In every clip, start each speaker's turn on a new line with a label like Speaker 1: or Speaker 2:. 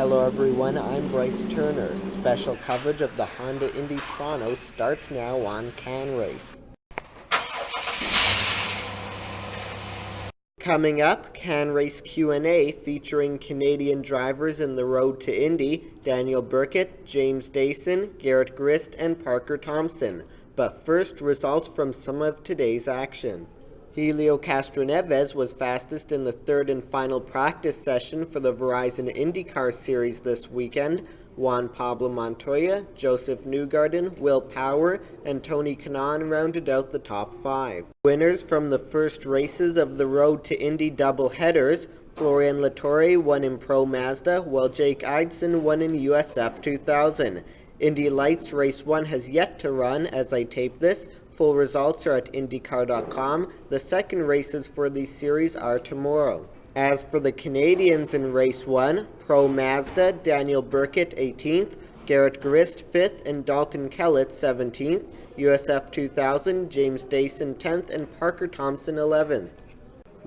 Speaker 1: Hello everyone, I'm Bryce Turner. Special coverage of the Honda Indy Toronto starts now on CANrace. Coming up, CANrace Q&A featuring Canadian drivers in the road to Indy, Daniel Burkett, James Dayson, Garett, Grist, and Parker Thompson. But first, results from some of today's action. Helio Castroneves was fastest in the third and final practice session for the Verizon IndyCar Series this weekend. Juan Pablo Montoya, Joseph Newgarden, Will Power, and Tony Kanaan rounded out the top five. Winners from the first races of the Road to Indy doubleheaders: Florian Latore won in Pro Mazda, while Jake Eidson won in USF 2000. Indy Lights Race 1 has yet to run as I tape this. Full results are at IndyCar.com. The second races for these series are tomorrow. As for the Canadians in Race 1, Pro Mazda, Daniel Burkett 18th, Garett Grist 5th, and Dalton Kellett 17th. USF 2000, James Dayson 10th, and Parker Thompson 11th.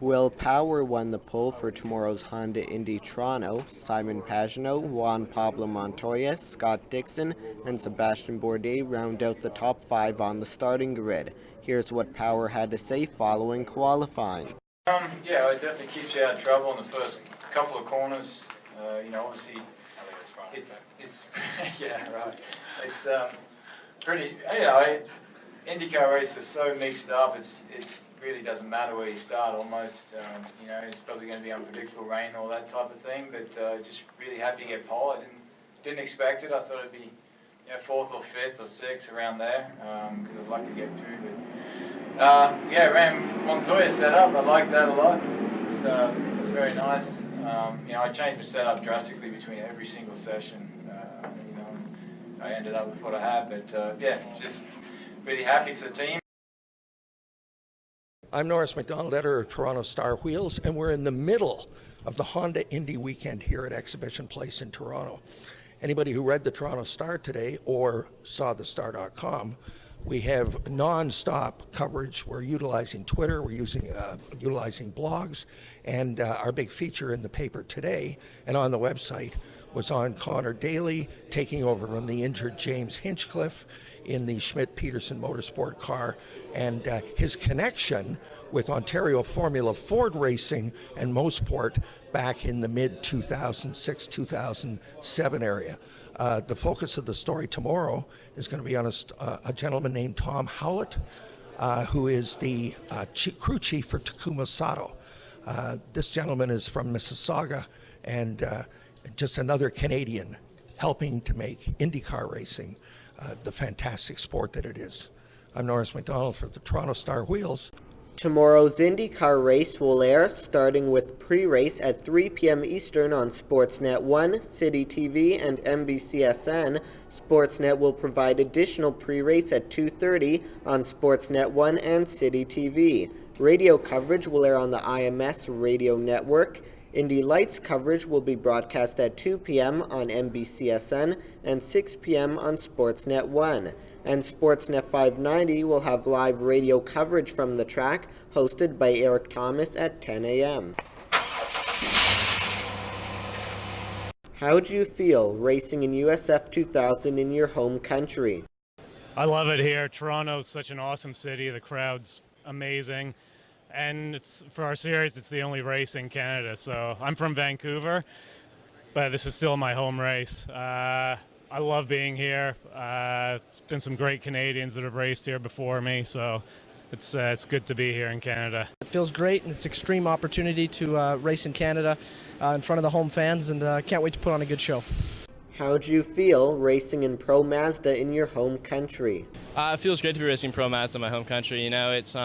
Speaker 1: Will Power won the pole for tomorrow's Honda Indy Toronto. Simon Pagenaud, Juan Pablo Montoya, Scott Dixon, and Sebastian Bourdais round out the top five on the starting grid. Here's what Power had to say following qualifying.
Speaker 2: Yeah, it definitely keeps you out of trouble in the first couple of corners. Obviously, it's yeah, right. It's pretty. IndyCar race is so mixed up. It's really doesn't matter where you start almost. It's probably going to be unpredictable rain, all that type of thing. But just really happy to get pole. I didn't expect it. I thought it'd be fourth or fifth or sixth around there because I was lucky to get through. But ran Montoya's setup. I liked that a lot. It was very nice. I changed my setup drastically between every single session. I ended up with what I had. But just really happy for the team.
Speaker 3: I'm Norris McDonald, editor of Toronto Star Wheels, and we're in the middle of the Honda Indy weekend here at Exhibition Place in Toronto. Anybody who read the Toronto Star today or saw thestar.com, we have non-stop coverage. We're utilizing Twitter, we're utilizing blogs, and our big feature in the paper today and on the website was on Connor Daly taking over from the injured James Hinchcliffe in the Schmidt-Peterson Motorsport car, and his connection with Ontario Formula Ford Racing and Mosport back in the mid-2006-2007 area. The focus of the story tomorrow is going to be on a gentleman named Tom Howlett, who is the crew chief for Takuma Sato. This gentleman is from Mississauga and just another Canadian helping to make IndyCar racing the fantastic sport that it is. I'm Norris McDonald for the Toronto Star Wheels.
Speaker 1: Tomorrow's IndyCar race will air, starting with pre-race at 3 p.m. Eastern on Sportsnet 1, City TV, and NBCSN. Sportsnet will provide additional pre-race at 2:30 on Sportsnet 1 and City TV. Radio coverage will air on the IMS radio network. Indy Lights coverage will be broadcast at 2 p.m. on NBCSN and 6 p.m. on Sportsnet 1. And Sportsnet 590 will have live radio coverage from the track, hosted by Eric Thomas at 10 a.m. How do you feel racing in USF 2000 in your home country?
Speaker 4: I love it here. Toronto's such an awesome city. The crowd's amazing. And for our series, it's the only race in Canada. So I'm from Vancouver, but this is still my home race. I love being here. It's been some great Canadians that have raced here before me, so it's good to be here in Canada.
Speaker 5: It feels great, and it's an extreme opportunity to race in Canada in front of the home fans, and can't wait to put on a good show.
Speaker 1: How do you feel racing in Pro Mazda in your home country?
Speaker 6: It feels great to be racing Pro Mazda in my home country. It's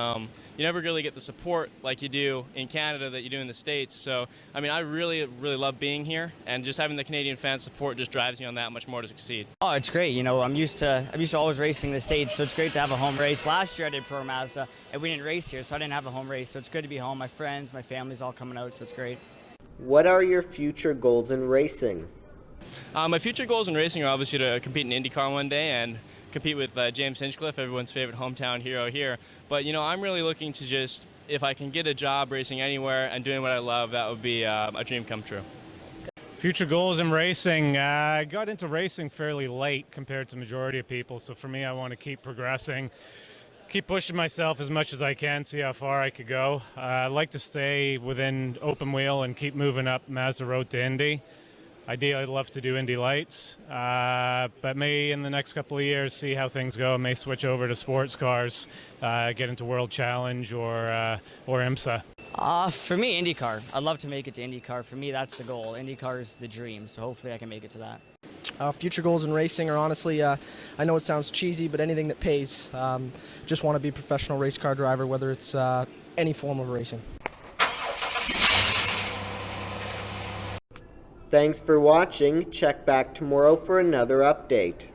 Speaker 6: you never really get the support like you do in Canada that you do in the States. So, I really love being here, and just having the Canadian fan support just drives me on that much more to succeed.
Speaker 7: Oh, it's great. I'm used to always racing in the States, so it's great to have a home race. Last year I did Pro Mazda, and we didn't race here, so I didn't have a home race. So it's good to be home. My friends, my family's all coming out, so it's great.
Speaker 1: What are your future goals in racing?
Speaker 6: My future goals in racing are obviously to compete in IndyCar one day and compete with James Hinchcliffe, everyone's favorite hometown hero here. But, I'm really looking to just, if I can get a job racing anywhere and doing what I love, that would be a dream come true.
Speaker 4: Future goals in racing. I got into racing fairly late compared to the majority of people, so for me I want to keep progressing, keep pushing myself as much as I can, see how far I could go. I'd like to stay within open wheel and keep moving up Mazda Road to Indy. Ideally, I'd love to do Indy Lights, but may in the next couple of years see how things go. May switch over to sports cars, get into World Challenge or IMSA.
Speaker 7: For me, IndyCar. I'd love to make it to IndyCar. For me, that's the goal. IndyCar is the dream, so hopefully I can make it to that.
Speaker 5: Future goals in racing are honestly, I know it sounds cheesy, but anything that pays. Just want to be a professional race car driver, whether it's any form of racing.
Speaker 1: Thanks for watching. Check back tomorrow for another update.